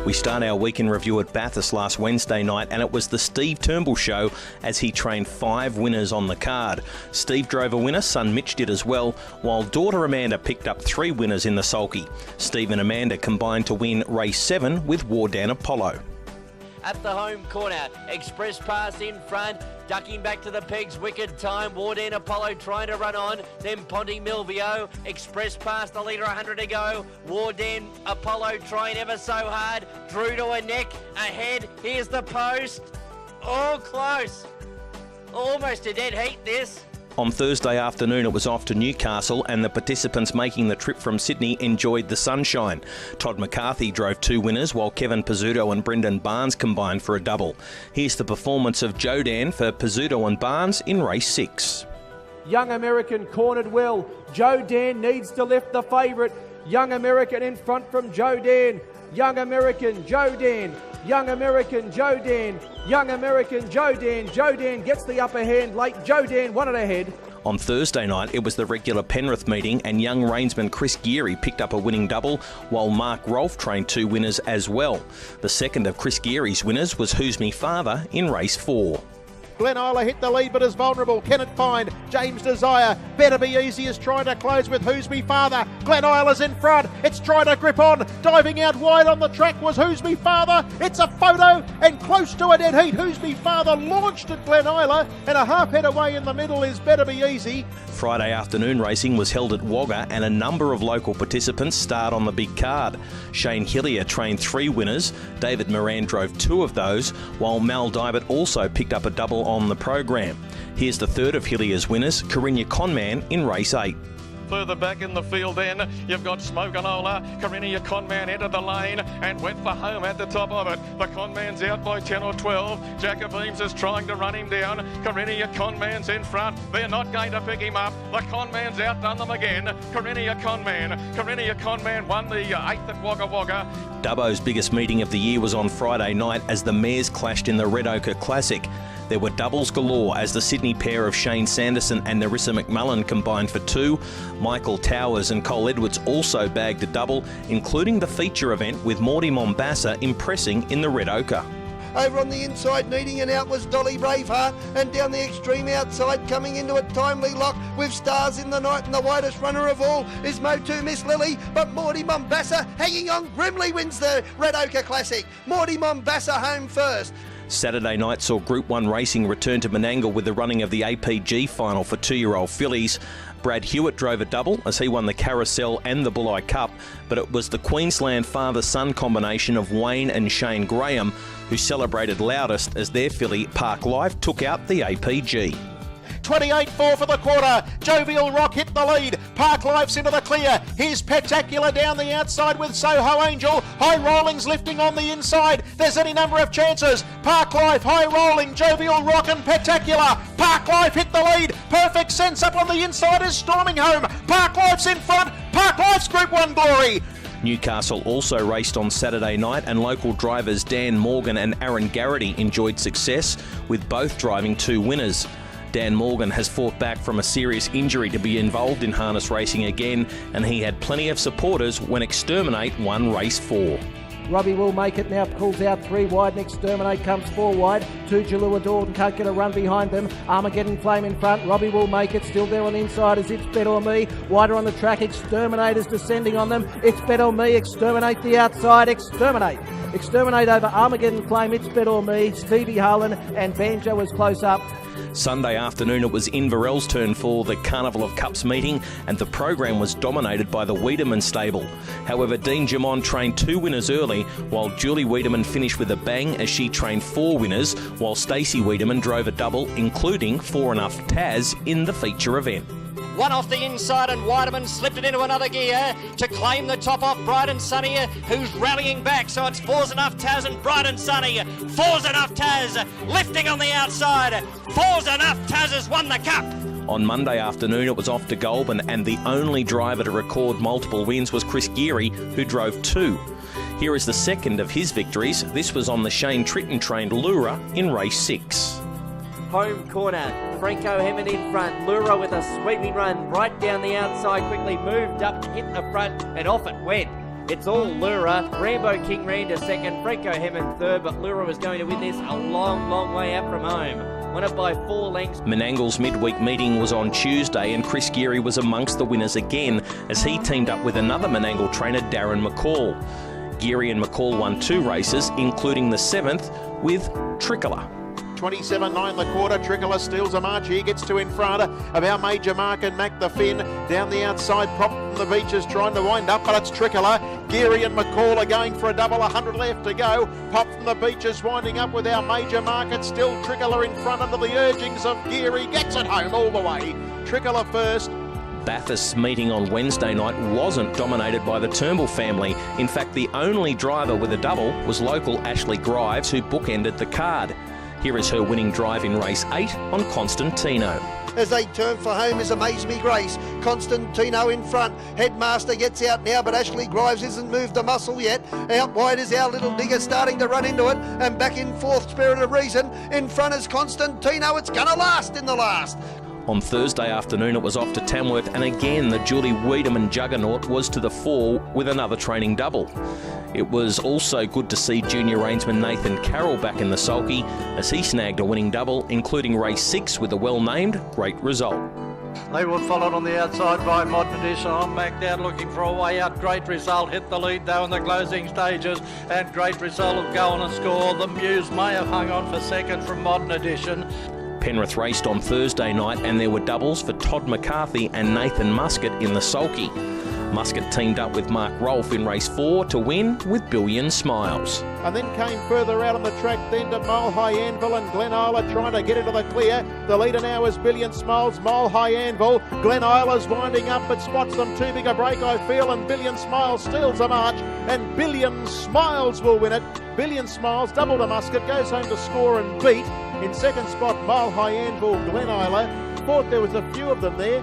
We start our weekend review at Bathurst last Wednesday night, and it was the Steve Turnbull show as he trained 5 winners on the card. Steve drove a winner, son Mitch did as well, while daughter Amanda picked up 3 winners in the sulky. Steve and Amanda combined to win race 7 with Wardan Apollo. At the home corner, Express Pass in front, ducking back to the pegs, Wicked Time, Wardan Apollo trying to run on, then Ponte Milvio, Express Pass the leader, 100 to go, Wardan Apollo trying ever so hard, drew to a neck, ahead, here's the post, all close, almost a dead heat this. On Thursday afternoon, it was off to Newcastle, and the participants making the trip from Sydney enjoyed the sunshine. Todd McCarthy drove 2 winners, while Kevin Pizzuto and Brendan Barnes combined for a double. Here's the performance of Jodan for Pizzuto and Barnes in race 6. Young American cornered well. Jodan needs to lift the favourite. Young American in front from Jodan. Young American, Jodan. Young American, Jodan. Young American, Jodan. Jodan gets the upper hand late. Jodan won it ahead. On Thursday night, it was the regular Penrith meeting, and young reinsman Chris Geary picked up a winning double, while Mark Rolfe trained 2 winners as well. The second of Chris Geary's winners was Who's Me Father in race 4. Glen Isla hit the lead but is vulnerable. Can it find James Desire? Better Be Easy is trying to close with Who's Me Father. Glen Isla's in front. It's trying to grip on. Diving out wide on the track was Who's Me Father. It's a photo and close to a dead heat. Who's Me Father launched at Glen Isla, and a half head away in the middle is Better Be Easy. Friday afternoon racing was held at Wagga, and a number of local participants starred on the big card. Shane Hillier trained 3 winners. David Moran drove 2 of those, while Mal Dibert also picked up a double on the program. Here's the third of Hillier's winners, Carinia Conman in race 8. Further back in the field then, you've got Smokanola. Carinia Conman entered the lane and went for home at the top of it. The Conman's out by 10 or 12. Jacobeams is trying to run him down. Carinia Conman's in front. They're not going to pick him up. The Conman's outdone them again. Carinia Conman won the 8th at Wagga Wagga. Dubbo's biggest meeting of the year was on Friday night as the mares clashed in the Red Ochre Classic. There were doubles galore as the Sydney pair of Shane Sanderson and Narissa McMullen combined for 2. Michael Towers and Cole Edwards also bagged a double, including the feature event with Morty Mombassa impressing in the Red Ochre. Over on the inside, needing an out was Dolly Braveheart, and down the extreme outside, coming into a timely lock with Stars in the Night, and the widest runner of all is Mo2 Miss Lily, but Morty Mombassa hanging on grimly wins the Red Ochre Classic. Morty Mombassa home first. Saturday night saw Group 1 racing return to Menangle with the running of the APG final for 2-year-old fillies. Brad Hewitt drove a double as he won the Carousel and the Bulli Cup, but it was the Queensland father-son combination of Wayne and Shane Graham who celebrated loudest as their filly Park Life took out the APG. 28-4 for the quarter. Jovial Rock hit the lead. Park Life's into the clear. Here's Spectacular down the outside with Soho Angel. High Rolling's lifting on the inside. There's any number of chances. Park Life, High Rolling, Jovial Rock and Spectacular. Park Life hit the lead. Perfect Sense up on the inside is storming home. Park Life's in front. Park Life's Group 1 glory. Newcastle also raced on Saturday night, and local drivers Dan Morgan and Aaron Garrity enjoyed success, with both driving 2 winners. Dan Morgan has fought back from a serious injury to be involved in harness racing again, and he had plenty of supporters when Exterminate won race 4. Robbie Will Make It now pulls out 3 wide, and Exterminate comes 4 wide. 2 Jalua Dalton can't get a run behind them. Armageddon Flame in front. Robbie Will Make It still there on the inside as It's Bet or Me. Wider on the track, Exterminate is descending on them. It's Bet or Me, Exterminate the outside, Exterminate. Exterminate over Armageddon Flame, It's Bet or Me. Stevie Harlan and Banjo is close up. Sunday afternoon it was Inverell's turn for the Carnival of Cups meeting, and the program was dominated by the Wiedemann stable. However, Dean Jamon trained 2 winners early, while Julie Wiedemann finished with a bang as she trained 4 winners, while Stacey Wiedemann drove a double, including 4 Enough Taz in the feature event. One off the inside, and Weideman slipped it into another gear to claim the top off Bright and Sunny, who's rallying back. So it's Four's Enough Taz and Bright and Sunny. Four's Enough Taz lifting on the outside. Four's Enough Taz has won the cup. On Monday afternoon, it was off to Goulburn, and the only driver to record multiple wins was Chris Geary, who drove 2. Here is the second of his victories. This was on the Shane Tritton-trained Lura in race 6. Home corner, Franco Hemmond in front, Lura with a sweeping run right down the outside, quickly moved up, hit the front, and off it went. It's all Lura. Rambo King ran to second, Franco Hemmond third, but Lura was going to win this a long, long way out from home. Won it by 4 lengths. Menangle's midweek meeting was on Tuesday and Chris Geary was amongst the winners again as he teamed up with another Menangle trainer, Darren McCall. Geary and McCall won 2 races, including the 7th with Tricolour. 27.9 the quarter. Tricolour steals a march. He gets 2 in front of our major mark and Mac the Finn. Down the outside, Pop from the Beaches trying to wind up, but it's Tricolour. Geary and McCall are going for a double, 100 left to go. Pop from the Beaches winding up with our major market. Still Tricolour in front under the urgings of Geary. Gets it home all the way. Tricolour first. Bathurst's meeting on Wednesday night wasn't dominated by the Turnbull family. In fact, the only driver with a double was local Ashley Grives, who bookended the card. Here is her winning drive in race 8 on Constantino. As they turn for home is Amaze Me Grace. Constantino in front. Headmaster gets out now, but Ashley Grives isn't moved a muscle yet. Out wide is our little digger starting to run into it. And back in fourth, Spirit of Reason. In front is Constantino. It's going to last in the last. On Thursday afternoon, it was off to Tamworth, and again the Julie Wiedemann juggernaut was to the fore with another training double. It was also good to see junior reinsman Nathan Carroll back in the sulky as he snagged a winning double, including race 6 with a well-named Great Result. They were followed on the outside by Modern Edition. I'm back down looking for a way out. Great Result hit the lead though in the closing stages, and Great Result will go on and score. The Muse may have hung on for second from Modern Edition. Penrith raced on Thursday night and there were doubles for Todd McCarthy and Nathan Muscat in the sulky. Muscat teamed up with Mark Rolfe in race 4 to win with Billion Smiles. And then came further out on the track then to Mile High Anvil and Glen Isla trying to get into the clear. The leader now is Billion Smiles, Mile High Anvil. Glen Isla's winding up but spots them too big a break I feel, and Billion Smiles steals a march and Billion Smiles will win it. Billion Smiles double to Muscat, goes home to score and beat. In second spot, Mile High Anvil, Glen Isla. Fourth, there was a few of them there.